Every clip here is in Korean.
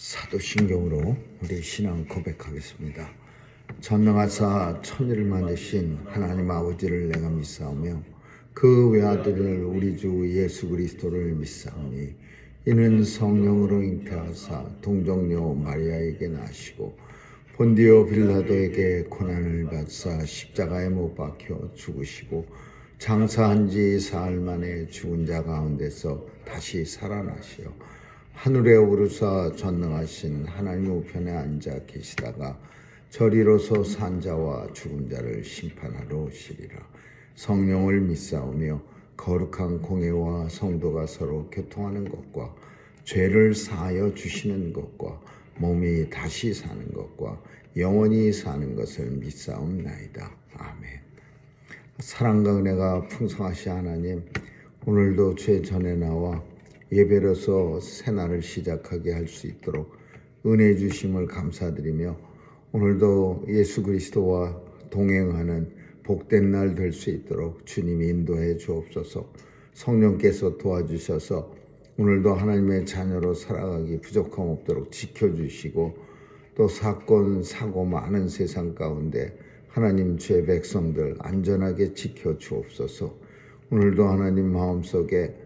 사도신경으로 우리 신앙 고백하겠습니다. 전능하사 천지를 만드신 하나님 아버지를 내가 믿사오며 그 외아들을 우리 주 예수 그리스도를 믿사오니 이는 성령으로 잉태하사 동정녀 마리아에게 나시고 본디오 빌라도에게 고난을 받사 십자가에 못 박혀 죽으시고 장사한 지 사흘 만에 죽은 자 가운데서 다시 살아나시어 하늘에 오르사 전능하신 하나님 우편에 앉아 계시다가 저리로서 산 자와 죽은 자를 심판하러 오시리라. 성령을 믿사오며 거룩한 공회와 성도가 서로 교통하는 것과 죄를 사하여 주시는 것과 몸이 다시 사는 것과 영원히 사는 것을 믿사옵나이다. 아멘. 사랑과 은혜가 풍성하신 하나님, 오늘도 죄 전에 나와 예배로서 새날을 시작하게 할 수 있도록 은혜 주심을 감사드리며 오늘도 예수 그리스도와 동행하는 복된 날 될 수 있도록 주님이 인도해 주옵소서. 성령께서 도와주셔서 오늘도 하나님의 자녀로 살아가기 부족함 없도록 지켜주시고 또 사건 사고 많은 세상 가운데 하나님 죄 백성들 안전하게 지켜주옵소서. 오늘도 하나님 마음속에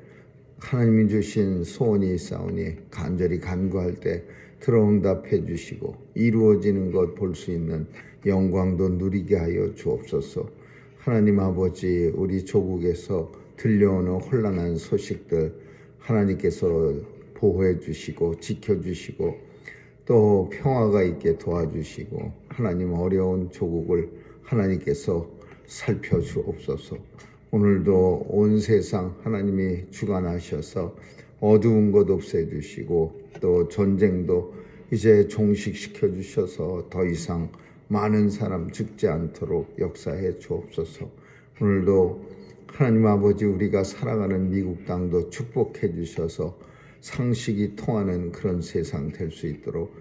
하나님이 주신 소원이 있사오니 간절히 간구할 때 들어응답해 주시고 이루어지는 것 볼 수 있는 영광도 누리게 하여 주옵소서. 하나님 아버지, 우리 조국에서 들려오는 혼란한 소식들 하나님께서 보호해 주시고 지켜주시고 또 평화가 있게 도와주시고 하나님 어려운 조국을 하나님께서 살펴주옵소서. 오늘도 온 세상 하나님이 주관하셔서 어두운 것 없애주시고 또 전쟁도 이제 종식시켜 주셔서 더 이상 많은 사람 죽지 않도록 역사해 주옵소서. 오늘도 하나님 아버지, 우리가 살아가는 미국 땅도 축복해 주셔서 상식이 통하는 그런 세상 될 수 있도록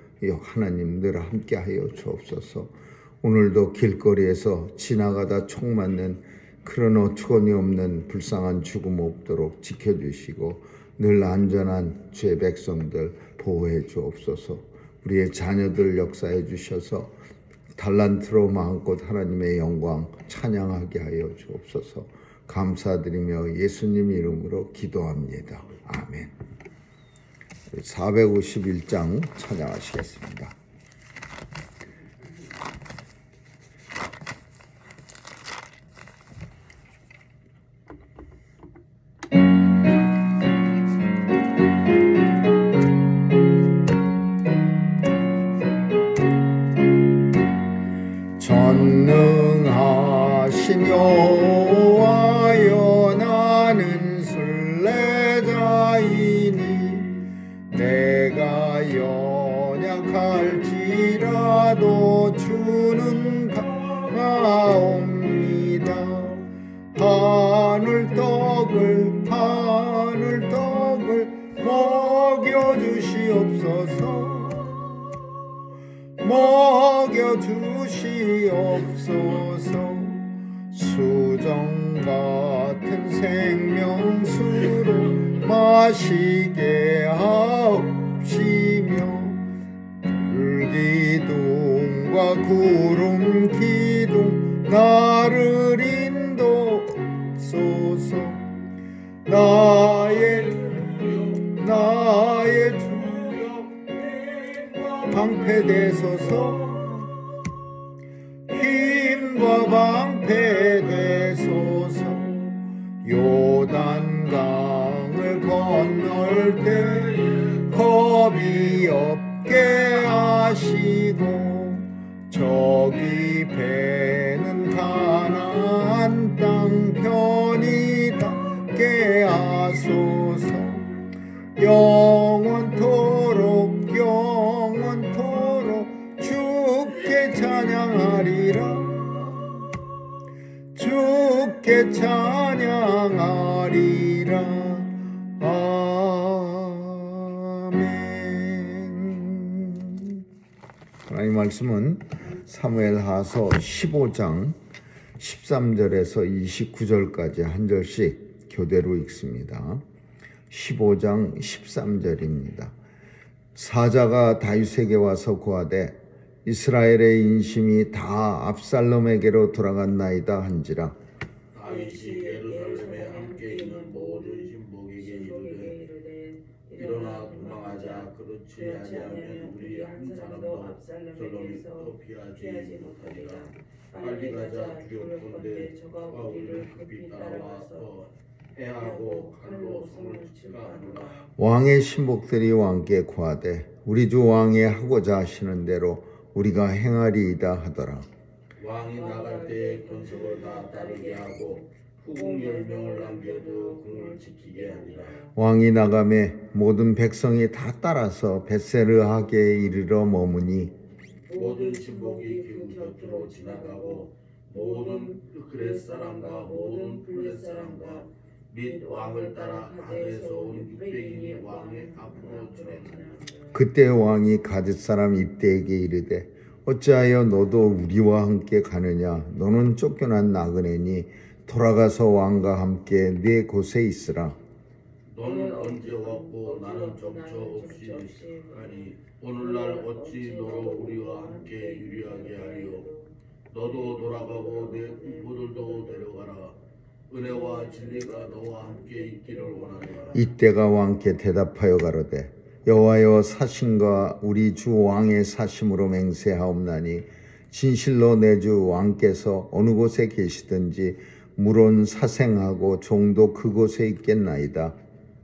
하나님 늘 함께하여 주옵소서. 오늘도 길거리에서 지나가다 총 맞는 그런 어처구니 없는 불쌍한 죽음 없도록 지켜주시고 늘 안전한 죄 백성들 보호해 주옵소서. 우리의 자녀들 역사해 주셔서 달란트로 마음껏 하나님의 영광 찬양하게 하여 주옵소서. 감사드리며 예수님 이름으로 기도합니다. 아멘. 451장 찬양하시겠습니다. 전능하신 여호와여, 나는 순례자이니 내가 연약할지라도 주는 강하옵니다. 하늘떡을 먹여주시옵소서. 수정 같은 생명수로 마시게 하옵시며 불기둥과 구름기둥 나를 인도소서. 나의 주여 방패되소서. 힘과 방패되소서. 요단강을 건널 때 겁이 없게 하시고 저기 배는 가나안 땅 편히 닿게 하소서. 영원토록 주께 찬양하리라. 주께 찬양하리라. 아멘. 하나님 말씀은 사무엘하서 15장 13절에서 29절까지 한 절씩 교대로 읽습니다. 15장 13절입니다. 사자가 다윗에게 와서 고하되 이스라엘의 인심이 다 압살롬에게로 돌아갔나이다 한지라. 다윗이 예루살렘에 함께 있는 모든 신복에게 이르되 일어나 도망하자. 그렇지 아니하면 우리 한 사람도 압살롬에게서 피하지 못하리라. 빨리 가자. 두렵건대 저가 우리를 급히 따라와서 해하고 칼로 성을 칠까 하노라. 왕의 신복들이 왕께 고하되 우리 주 왕이 하고자 하시는 대로 우리가 행하리이다 하더라. 왕이 나갈 때에 권속을 다 따르게 하고 후궁 10명을 남겨도 궁을 지키게 하리라. 왕이 나가매 모든 백성이 다 따라서 벳세르하게 이르러 머무니 모든 신복이 그 곁으로 지나가고 모든 그렛 사람과 모든 플렛 사람과 및 왕을 따라 가드에서 온 600인이 왕의 앞으로 지나니라. 그때 왕이 가드 사람 입대에게 이르되 어찌하여 너도 우리와 함께 가느냐? 너는 쫓겨난 나그네니 돌아가서 왕과 함께 네 곳에 있으라. 너는 언제 왔고 나는 정처 없이 가니 오늘날 어찌 너로 우리와 함께 유리하게 하리요. 너도 돌아가고 내 부부들도 데려가라. 은혜와 진리가 너와 함께 있기를 원하노라. 이때가 왕께 대답하여 가로되 여호와여 사심과 우리 주 왕의 사심으로 맹세하옵나니 진실로 내 주 왕께서 어느 곳에 계시든지 물론 사생하고 종도 그곳에 있겠나이다.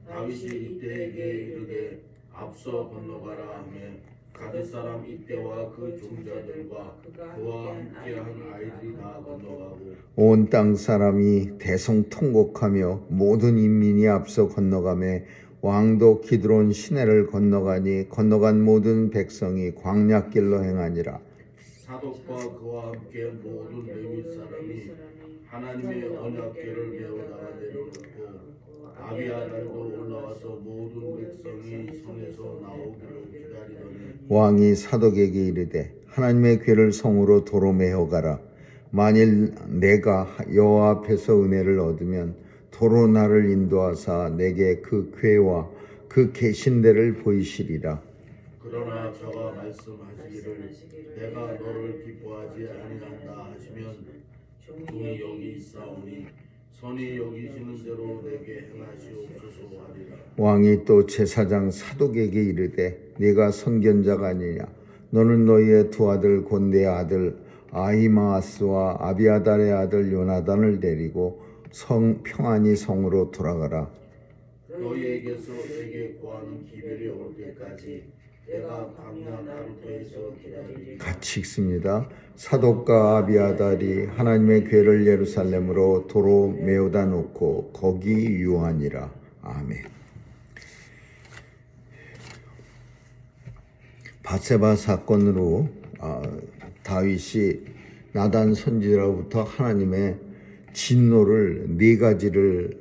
다윗이 이때에게 이르되 앞서 건너가라 하며 가드 사람 이때와 그 종자들과 그와 함께한 아이들이 다 건너가고 온 땅 사람이 대성통곡하며 모든 인민이 앞서 건너가매 왕도 기드론 시내를 건너가니 건너간 모든 백성이 광야길로 행하니라. 사독과 그와 함께 모든 레위 사람이 하나님의 언약궤를 메어다가 내려놓고 아비아달도 올라와서 모든 백성이 성에서 나오기를 기다리더니 왕이 사독에게 이르되 하나님의 궤를 성으로 도로 메어 가라. 만일 내가 여호와 앞에서 은혜를 얻으면 도로 나를 인도하사 내게 그 궤와 그 계신 데를 보이시리라. 그러나 저가 말씀하시기를 내가 너를 기뻐하지 아니한다 하시면 종이 여기 있사오니 선이 여기시는 대로 내게 행하시옵소서 하리라. 왕이 또 제사장 사독에게 이르되 네가 선견자가 아니냐? 너는 너희의 두 아들 곧 내 아들 아히마아스와 아비아달의 아들 요나단을 데리고 평안히 성으로 돌아가라. 너희에게서 내게 구하는 기별이 올 때까지 내가 광야 나루터에서 기다리리라. 같이 읽습니다. 사독과 아비아달이 하나님의 궤를 예루살렘으로 도로 메어다 놓고 거기 유하니라. 아멘. 바세바 사건으로 다윗이 나단 선지자로부터 하나님의 진노를 네 가지를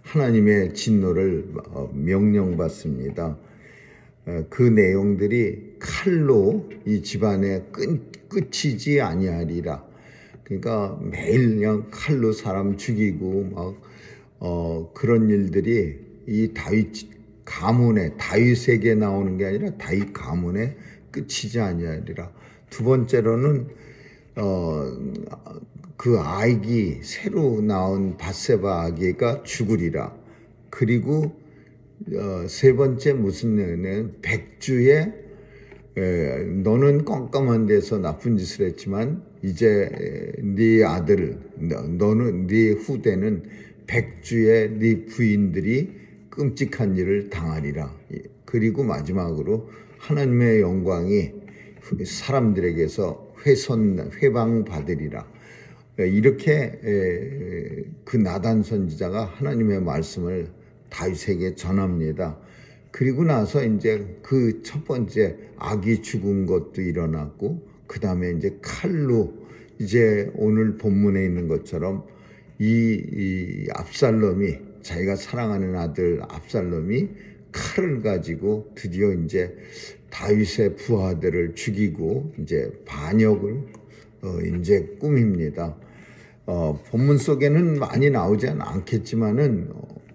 하나님의 진노를 명령받습니다. 그 내용들이 칼로 이 집안에 끝이지 아니하리라. 그러니까 매일 그냥 칼로 사람 죽이고 막 그런 일들이 이 다윗 가문에 다윗에게 나오는 게 아니라 다윗 가문에 끝이지 아니하리라. 두 번째로는 그 아기 새로 나온 바세바 아기가 죽으리라. 그리고 세 번째 무슨 내용은 백주에 너는 껌껌한 데서 나쁜 짓을 했지만 이제 네 아들 너는 네 후대는 백주의 네 부인들이 끔찍한 일을 당하리라. 그리고 마지막으로 하나님의 영광이 사람들에게서 회방받으리라. 이렇게 그 나단 선지자가 하나님의 말씀을 다윗에게 전합니다. 그리고 나서 이제 그 첫 번째 아기 죽은 것도 일어났고 그 다음에 이제 칼로 이제 오늘 본문에 있는 것처럼 이 압살롬이 자기가 사랑하는 아들 압살롬이 칼을 가지고 드디어 이제 다윗의 부하들을 죽이고 이제 반역을 이제 꾸밉니다. 본문 속에는 많이 나오지 않겠지만은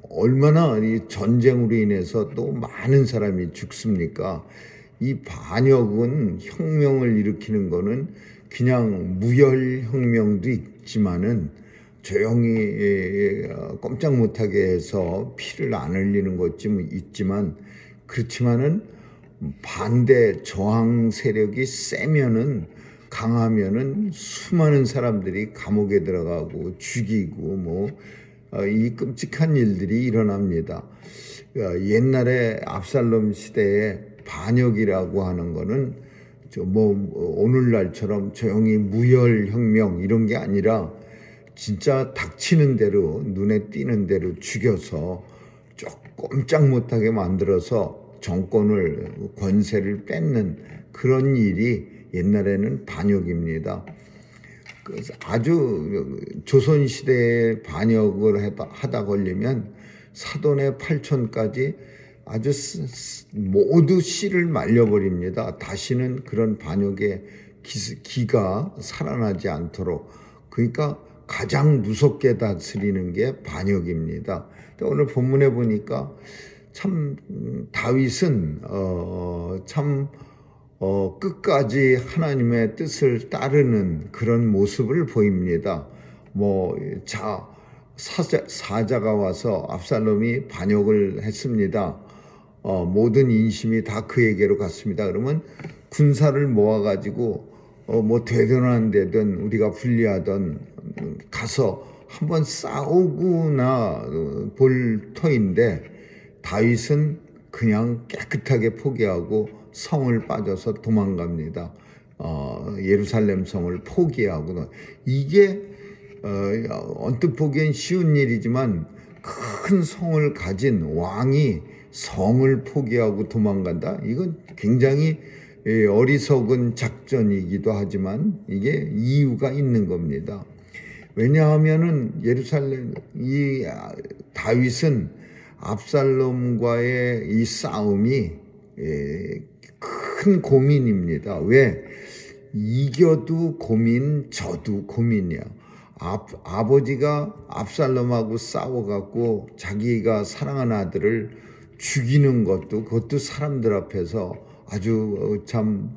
얼마나 이 전쟁으로 인해서 또 많은 사람이 죽습니까? 이 반역은 혁명을 일으키는 거는 그냥 무혈혁명도 있지만은 조용히 꼼짝 못하게 해서 피를 안 흘리는 것좀 있지만 그렇지만은 반대 저항 세력이 세면은 강하면은 수많은 사람들이 감옥에 들어가고 죽이고 뭐 이 끔찍한 일들이 일어납니다. 옛날에 압살롬 시대에 반역이라고 하는 거는 오늘날처럼 조용히 무혈혁명 이런 게 아니라 진짜 닥치는 대로 눈에 띄는 대로 죽여서 꼼짝 못하게 만들어서 정권을 권세를 뺏는 그런 일이 옛날에는 반역입니다. 아주 조선시대에 반역을 하다 걸리면 사돈의 8촌까지 아주 모두 씨를 말려버립니다. 다시는 그런 반역의 기가 살아나지 않도록. 그러니까 가장 무섭게 다스리는 게 반역입니다. 오늘 본문에 보니까 참 다윗은 끝까지 하나님의 뜻을 따르는 그런 모습을 보입니다. 사자가 와서 압살롬이 반역을 했습니다. 모든 인심이 다 그에게로 갔습니다. 그러면 군사를 모아가지고 되든 되든 우리가 불리하던 가서 한번 싸우구나 볼 터인데 다윗은 그냥 깨끗하게 포기하고 성을 빠져서 도망갑니다. 예루살렘 성을 포기하고 이게 언뜻 보기엔 쉬운 일이지만 큰 성을 가진 왕이 성을 포기하고 도망간다. 이건 굉장히 어리석은 작전이기도 하지만 이게 이유가 있는 겁니다. 왜냐하면은 이 다윗은 압살롬과의 이 싸움이 큰 고민입니다. 왜? 이겨도 고민, 져도 고민이야. 아버지가 압살롬하고 싸워갖고 자기가 사랑하는 아들을 죽이는 것도 그것도 사람들 앞에서 아주 참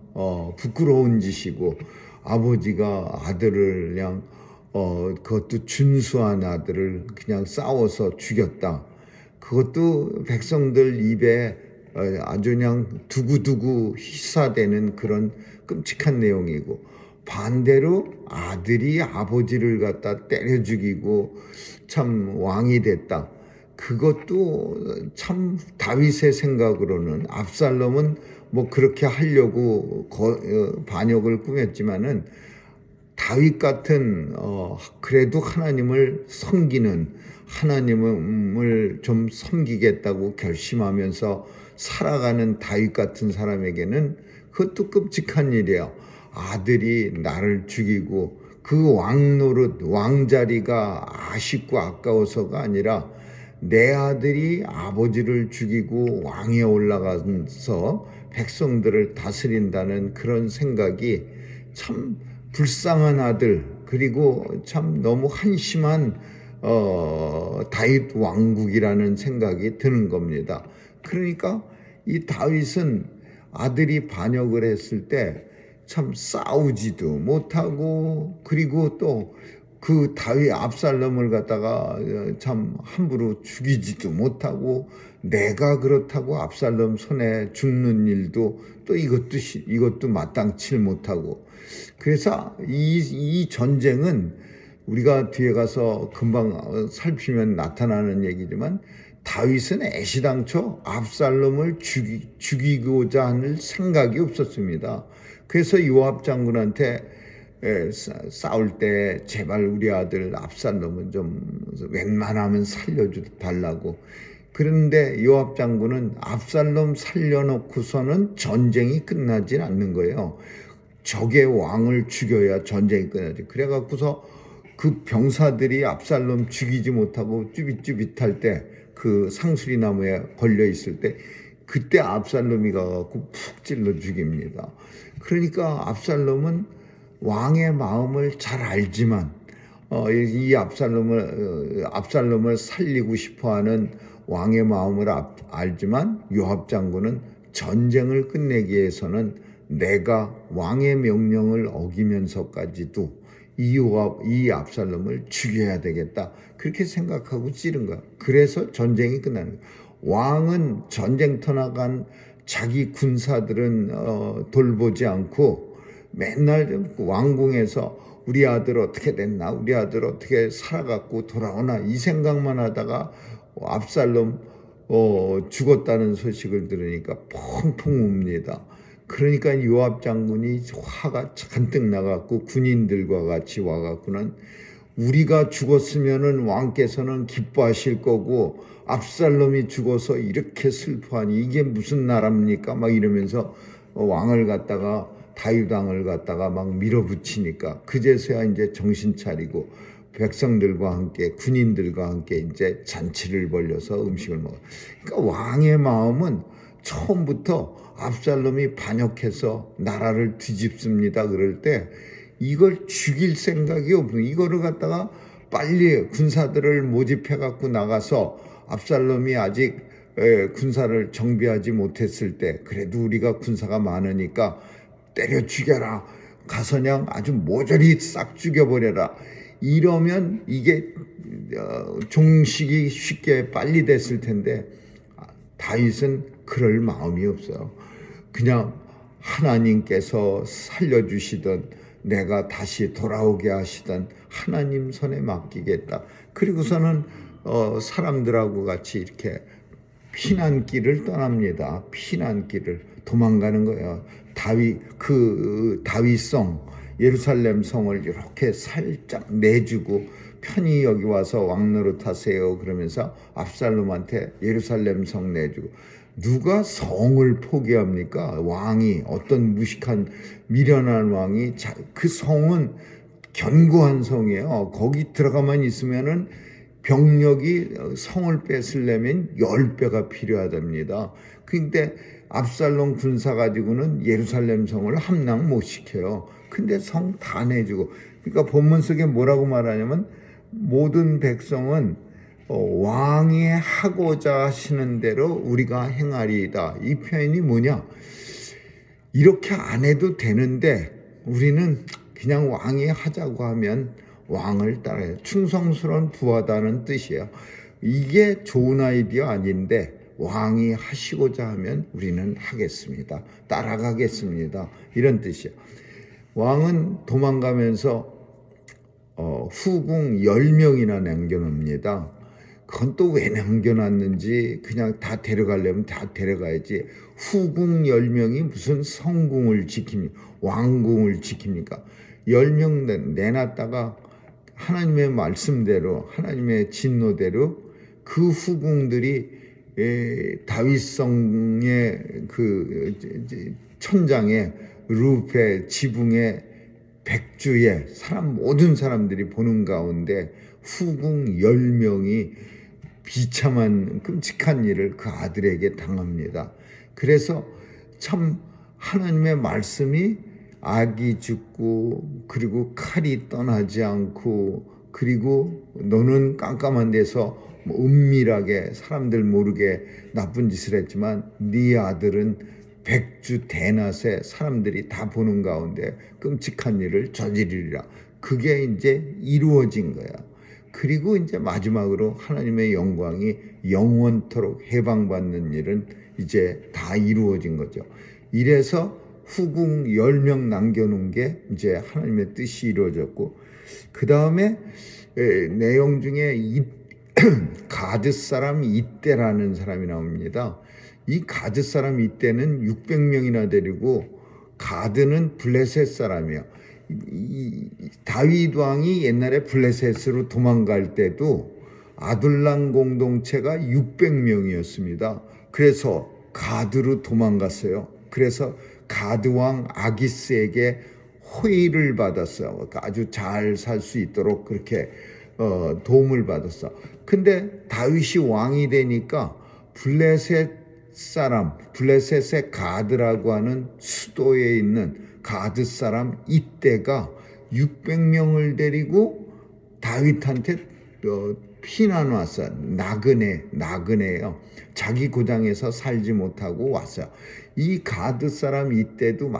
부끄러운 짓이고 아버지가 아들을 그냥 그것도 준수한 아들을 그냥 싸워서 죽였다. 그것도 백성들 입에 아주 그냥 두고두고 희사되는 그런 끔찍한 내용이고 반대로 아들이 아버지를 갖다 때려 죽이고 참 왕이 됐다. 그것도 참 다윗의 생각으로는 압살롬은 그렇게 하려고 반역을 꾸몄지만은 다윗 같은 그래도 하나님을 섬기는 하나님을 좀 섬기겠다고 결심하면서 살아가는 다윗 같은 사람에게는 그것도 끔찍한 일이에요. 아들이 나를 죽이고 그 왕노릇 왕자리가 아쉽고 아까워서가 아니라 내 아들이 아버지를 죽이고 왕에 올라가서 백성들을 다스린다는 그런 생각이 참 불쌍한 아들 그리고 참 너무 한심한 다윗 왕국이라는 생각이 드는 겁니다. 그러니까 이 다윗은 아들이 반역을 했을 때 참 싸우지도 못하고 그리고 또 그 다윗 압살롬을 갖다가 참 함부로 죽이지도 못하고 내가 그렇다고 압살롬 손에 죽는 일도 또 이것도 마땅치 못하고 그래서 이 전쟁은 우리가 뒤에 가서 금방 살피면 나타나는 얘기지만 다윗은 애시당초 압살롬을 죽이고자 하는 생각이 없었습니다. 그래서 요압 장군한테 싸울 때 제발 우리 아들 압살롬은 좀 웬만하면 살려달라고. 그런데 요압 장군은 압살롬 살려놓고서는 전쟁이 끝나질 않는 거예요. 적의 왕을 죽여야 전쟁이 끝나지. 그래갖고서 그 병사들이 압살롬 죽이지 못하고 쭈빗쭈빗할 때 그 상수리 나무에 걸려 있을 때 그때 압살롬이 가갖고 푹 찔러 죽입니다. 그러니까 압살롬은 왕의 마음을 잘 알지만 이 압살롬을 살리고 싶어하는 왕의 마음을 알지만 요압 장군은 전쟁을 끝내기 위해서는 내가 왕의 명령을 어기면서까지도 이 압살롬을 죽여야 되겠다. 그렇게 생각하고 찌른 거야. 그래서 전쟁이 끝나는 거야. 왕은 전쟁터 나간 자기 군사들은 돌보지 않고 맨날 왕궁에서 우리 아들 어떻게 됐나, 우리 아들 어떻게 살아갖고 돌아오나 이 생각만 하다가 압살롬 죽었다는 소식을 들으니까 펑펑 웁니다. 그러니까 요압 장군이 화가 잔뜩 나갖고 군인들과 같이 와갖고는 우리가 죽었으면은 왕께서는 기뻐하실 거고 압살롬이 죽어서 이렇게 슬퍼하니 이게 무슨 나라입니까? 막 이러면서 왕을 갖다가 다윗 왕을 갖다가 막 밀어붙이니까 그제서야 이제 정신 차리고 백성들과 함께 군인들과 함께 이제 잔치를 벌려서 음식을 먹어. 그러니까 왕의 마음은 처음부터 압살롬이 반역해서 나라를 뒤집습니다. 그럴 때 이걸 죽일 생각이 없는, 이거를 갖다가 빨리 군사들을 모집해 갖고 나가서 압살롬이 아직 군사를 정비하지 못했을 때 그래도 우리가 군사가 많으니까 때려 죽여라, 가서 그냥 아주 모조리 싹 죽여버려라, 이러면 이게 종식이 쉽게 빨리 됐을 텐데 다윗은 그럴 마음이 없어요. 그냥 하나님께서 살려주시던, 내가 다시 돌아오게 하시던 하나님 손에 맡기겠다. 그리고서는 사람들하고 같이 이렇게 피난길을 떠납니다. 피난길을 도망가는 거예요. 다윗성 예루살렘 성을 이렇게 살짝 내주고 편히 여기 와서 왕노릇하세요 그러면서 압살롬한테 예루살렘 성 내주고. 누가 성을 포기합니까? 왕이, 어떤 무식한 미련한 왕이, 그 성은 견고한 성이에요. 거기 들어가만 있으면은 병력이 성을 뺏으려면 10배가 필요하답니다. 근데 압살롬 군사 가지고는 예루살렘 성을 함락 못 시켜요. 근데 성 다 내주고. 그러니까 본문 속에 뭐라고 말하냐면 모든 백성은 왕이 하고자 하시는 대로 우리가 행하리이다. 이 표현이 뭐냐? 이렇게 안 해도 되는데 우리는 그냥 왕이 하자고 하면 왕을 따라요. 충성스러운 부하다는 뜻이에요. 이게 좋은 아이디어 아닌데 왕이 하시고자 하면 우리는 하겠습니다. 따라가겠습니다. 이런 뜻이에요. 왕은 도망가면서 후궁 10명이나 남겨놓습니다. 그건 또 왜 남겨놨는지, 그냥 다 데려가려면 다 데려가야지. 후궁 10명이 무슨 성궁을 지킵니까? 왕궁을 지킵니까? 10명 내놨다가 하나님의 말씀대로, 하나님의 진노대로 그 후궁들이 다윗성의 그 천장에 루페 지붕에 백주에 모든 사람들이 보는 가운데 후궁 10명이 비참한 끔찍한 일을 그 아들에게 당합니다. 그래서 참 하나님의 말씀이 악이 죽고 그리고 칼이 떠나지 않고 그리고 너는 깜깜한 데서 은밀하게 사람들 모르게 나쁜 짓을 했지만 네 아들은 백주 대낮에 사람들이 다 보는 가운데 끔찍한 일을 저지르리라. 그게 이제 이루어진 거야. 그리고 이제 마지막으로 하나님의 영광이 영원토록 해방받는 일은 이제 다 이루어진 거죠. 이래서 후궁 10명 남겨놓은 게 이제 하나님의 뜻이 이루어졌고, 그 다음에 내용 중에 가드 사람 이때라는 사람이 나옵니다. 이 가드 사람 이때는 600명이나 데리고, 가드는 블레셋 사람이야. 다윗 왕이 옛날에 블레셋으로 도망갈 때도 아둘람 공동체가 600명이었습니다. 그래서 가드로 도망갔어요. 그래서 가드 왕 아기스에게 호의를 받았어요. 아주 잘 살 수 있도록 그렇게 도움을 받았어. 근데 다윗이 왕이 되니까 블레셋의 가드라고 하는 수도에 있는 가드 사람 이때가 600명을 데리고 다윗한테 피난 왔어요. 나그네예요. 자기 고장에서 살지 못하고 왔어요. 이 가드 사람 이때도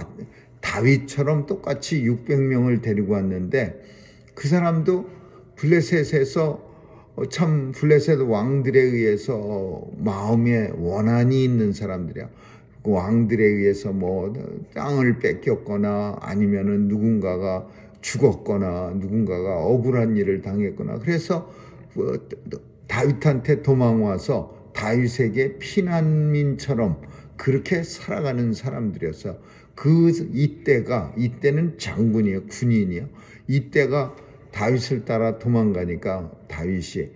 다윗처럼 똑같이 600명을 데리고 왔는데 그 사람도 블레셋에서 참 블레셋 왕들에 의해서 마음에 원한이 있는 사람들이야. 그 왕들에 의해서 뭐 땅을 뺏겼거나 아니면은 누군가가 죽었거나 누군가가 억울한 일을 당했거나 그래서 다윗한테 도망와서 다윗에게 피난민처럼 그렇게 살아가는 사람들이었어요. 이때는 장군이에요, 군인이요. 이때가 다윗을 따라 도망가니까 다윗이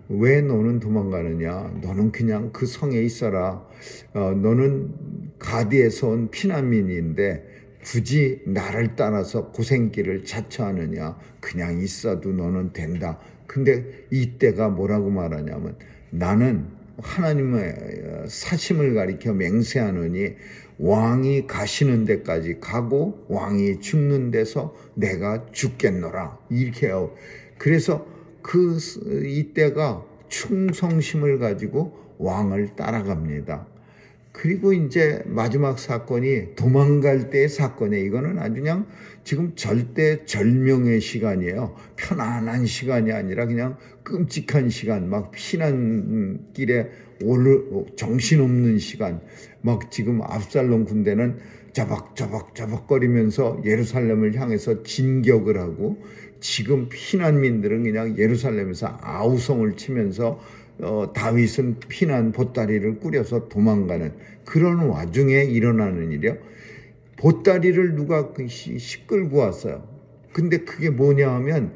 왜 너는 도망가느냐? 너는 그냥 그 성에 있어라. 너는 가드에서 온 피난민인데 굳이 나를 따라서 고생길을 자처하느냐? 그냥 있어도 너는 된다. 근데 이때가 뭐라고 말하냐면 나는 하나님의 사심을 가리켜 맹세하노니 왕이 가시는 데까지 가고 왕이 죽는 데서 내가 죽겠노라 이렇게 해요. 그래서 이때가 충성심을 가지고 왕을 따라갑니다. 그리고 이제 마지막 사건이 도망갈 때의 사건이에요. 이거는 아주 그냥 지금 절대 절명의 시간이에요. 편안한 시간이 아니라 그냥 끔찍한 시간, 막 피난길에 정신없는 시간. 막 지금 압살롬 군대는 저벅저벅거리면서 예루살렘을 향해서 진격을 하고 지금 피난민들은 그냥 예루살렘에서 아우성을 치면서 다윗은 피난 보따리를 꾸려서 도망가는 그런 와중에 일어나는 일이요. 보따리를 누가 끌고 왔어요. 근데 그게 뭐냐 하면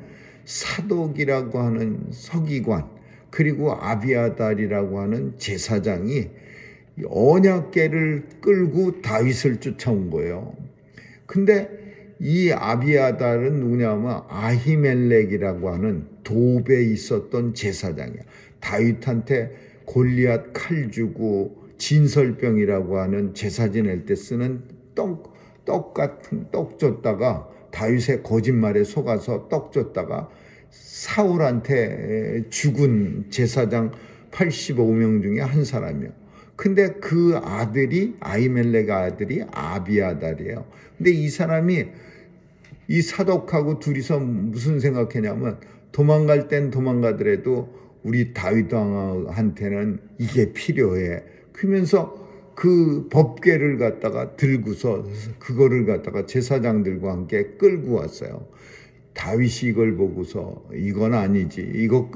사독이라고 하는 서기관 그리고 아비아달이라고 하는 제사장이 언약궤를 끌고 다윗을 쫓아온 거예요. 근데 이 아비아달은 누구냐면 아히멜렉이라고 하는 도배에 있었던 제사장이야. 다윗한테 골리앗 칼 주고 진설병이라고 하는 제사 지낼 때 쓰는 떡 같은 떡 줬다가 다윗의 거짓말에 속아서 떡 줬다가 사울한테 죽은 제사장 85명 중에 한 사람이요. 근데 그 아들이 아히멜렉 아들이 아비아달이에요. 근데 이 사람이 이 사독하고 둘이서 무슨 생각했냐면 도망갈 땐 도망가더라도 우리 다윗 왕한테는 이게 필요해. 그러면서 그 법궤를 갖다가 들고서 그거를 갖다가 제사장들과 함께 끌고 왔어요. 다윗이 이걸 보고서 이건 아니지. 이거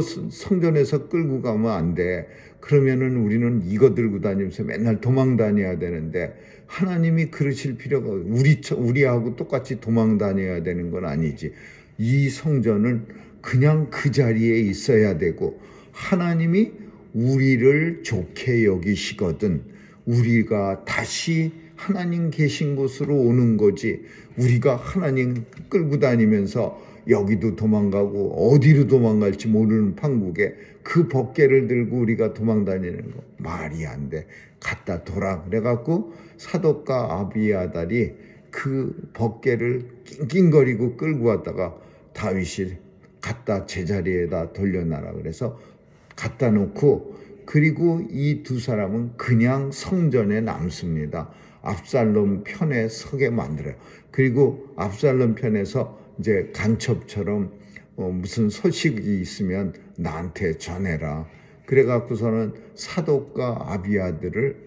성전에서 끌고 가면 안 돼. 그러면은 우리는 이거 들고 다니면서 맨날 도망 다녀야 되는데 하나님이 그러실 필요가 우리하고 똑같이 도망 다녀야 되는 건 아니지. 이 성전은 그냥 그 자리에 있어야 되고 하나님이 우리를 좋게 여기시거든 우리가 다시 하나님 계신 곳으로 오는 거지. 우리가 하나님 끌고 다니면서 여기도 도망가고 어디로 도망갈지 모르는 판국에 그 법궤를 들고 우리가 도망 다니는 거 말이 안 돼. 갖다 둬라. 그래갖고 사독과 아비아달이 그 법궤를 낑낑거리고 끌고 왔다가 다윗이 갖다 제자리에다 돌려놔라. 그래서 갖다 놓고 그리고 이 두 사람은 그냥 성전에 남습니다. 압살롬 편에 서게 만들어요. 그리고 압살롬 편에서 이제 간첩처럼 무슨 소식이 있으면 나한테 전해라. 그래갖고서는 사독과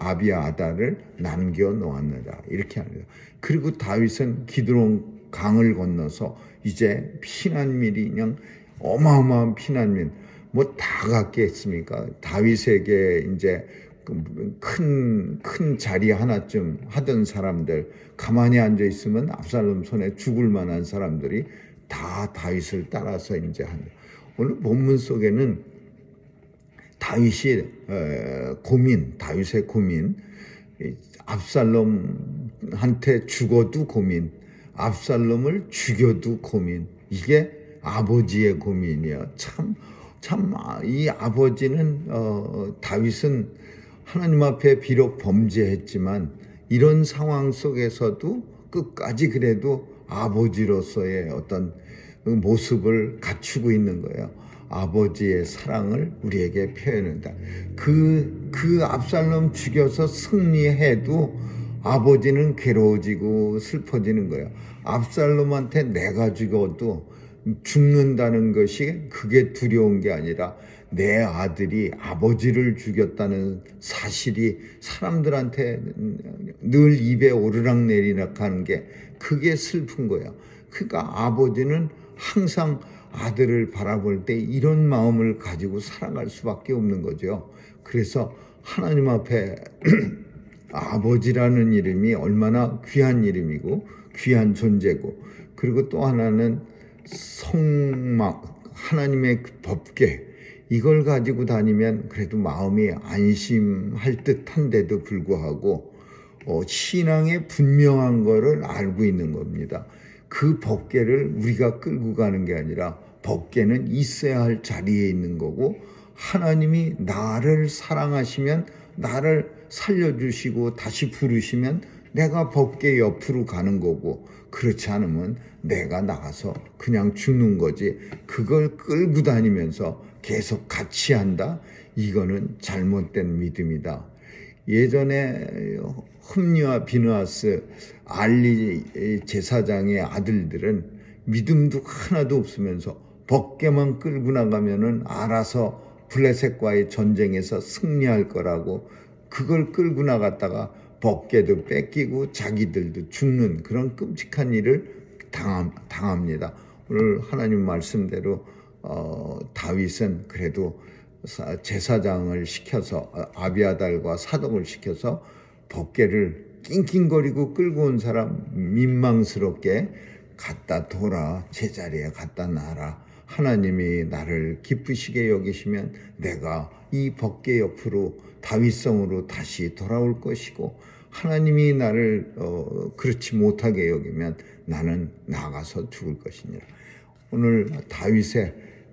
아비아달을 남겨 놓았느라 이렇게 합니다. 그리고 다윗은 기드론 강을 건너서 이제 피난민이 그냥 어마어마한 피난민 뭐 다 갔겠습니까? 다윗에게 이제 큰 자리 하나쯤 하던 사람들 가만히 앉아 있으면 압살롬 손에 죽을 만한 사람들이 다 다윗을 따라서 이제 한다. 오늘 본문 속에는 다윗의 고민, 압살롬한테 죽어도 고민, 압살롬을 죽여도 고민. 이게 아버지의 고민이야. 참 이 아버지는 다윗은 하나님 앞에 비록 범죄했지만 이런 상황 속에서도 끝까지 그래도 아버지로서의 어떤 모습을 갖추고 있는 거예요. 아버지의 사랑을 우리에게 표현한다. 그 압살롬 죽여서 승리해도 아버지는 괴로워지고 슬퍼지는 거예요. 압살롬한테 내가 죽어도 죽는다는 것이 그게 두려운 게 아니라 내 아들이 아버지를 죽였다는 사실이 사람들한테 늘 입에 오르락내리락 하는 게 그게 슬픈 거예요. 그러니까 아버지는 항상 아들을 바라볼 때 이런 마음을 가지고 살아갈 수밖에 없는 거죠. 그래서 하나님 앞에 아버지라는 이름이 얼마나 귀한 이름이고 귀한 존재고, 그리고 또 하나는 하나님의 법궤, 이걸 가지고 다니면 그래도 마음이 안심할 듯한데도 불구하고 신앙의 분명한 거를 알고 있는 겁니다. 그 법궤를 우리가 끌고 가는 게 아니라 법궤는 있어야 할 자리에 있는 거고, 하나님이 나를 사랑하시면 나를 살려주시고 다시 부르시면 내가 법궤 옆으로 가는 거고, 그렇지 않으면 내가 나가서 그냥 죽는 거지, 그걸 끌고 다니면서 계속 같이 한다? 이거는 잘못된 믿음이다. 예전에 흠니와 비느하스, 알리 제사장의 아들들은 믿음도 하나도 없으면서 법궤만 끌고 나가면은 알아서 블레셋과의 전쟁에서 승리할 거라고 그걸 끌고 나갔다가 법궤도 뺏기고 자기들도 죽는 그런 끔찍한 일을 당합니다. 오늘 하나님 말씀대로 다윗은 그래도 제사장을 시켜서 아비아달과 사독을 시켜서 법궤를 낑낑거리고 끌고 온 사람 민망스럽게 갖다 둬라, 제자리에 갖다 놔라. 하나님이 나를 기쁘시게 여기시면 내가 이 법궤 옆으로 다윗성으로 다시 돌아올 것이고, 하나님이 나를 그렇지 못하게 여기면 나는 나가서 죽을 것이니라. 오늘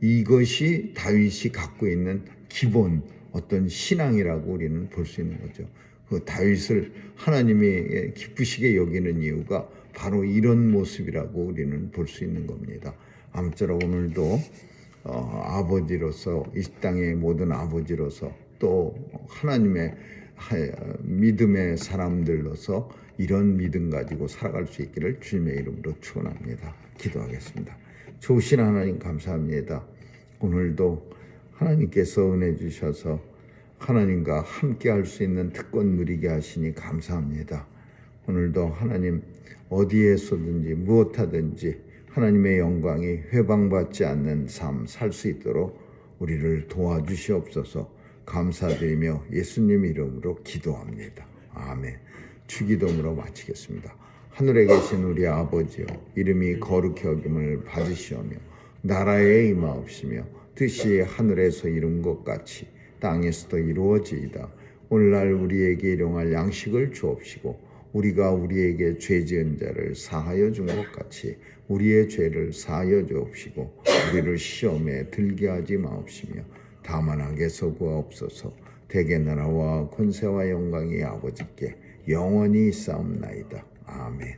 이것이 다윗이 갖고 있는 기본 어떤 신앙이라고 우리는 볼 수 있는 거죠. 그 다윗을 하나님이 기쁘시게 여기는 이유가 바로 이런 모습이라고 우리는 볼 수 있는 겁니다. 아무쪼록 오늘도 아버지로서, 이 땅의 모든 아버지로서, 또 하나님의 믿음의 사람들로서 이런 믿음 가지고 살아갈 수 있기를 주님의 이름으로 축원합니다. 기도하겠습니다. 좋으신 하나님 감사합니다. 오늘도 하나님께서 은혜 주셔서 하나님과 함께 할 수 있는 특권 누리게 하시니 감사합니다. 오늘도 하나님 어디에서든지 무엇하든지 하나님의 영광이 회방받지 않는 삶 살 수 있도록 우리를 도와주시옵소서. 감사드리며 예수님 이름으로 기도합니다. 아멘. 주기도문으로 마치겠습니다. 하늘에 계신 우리 아버지여, 이름이 거룩히 여김을 받으시오며 나라에 임하옵시며 뜻이 하늘에서 이룬 것 같이 땅에서도 이루어지이다. 오늘날 우리에게 일용할 양식을 주옵시고 우리가 우리에게 죄 지은 자를 사하여 준 것 같이 우리의 죄를 사하여 주옵시고 우리를 시험에 들게 하지 마옵시며 다만 악에서 구하옵소서. 대개 나라와 권세와 영광이 아버지께 영원히 있사옵나이다. 아멘.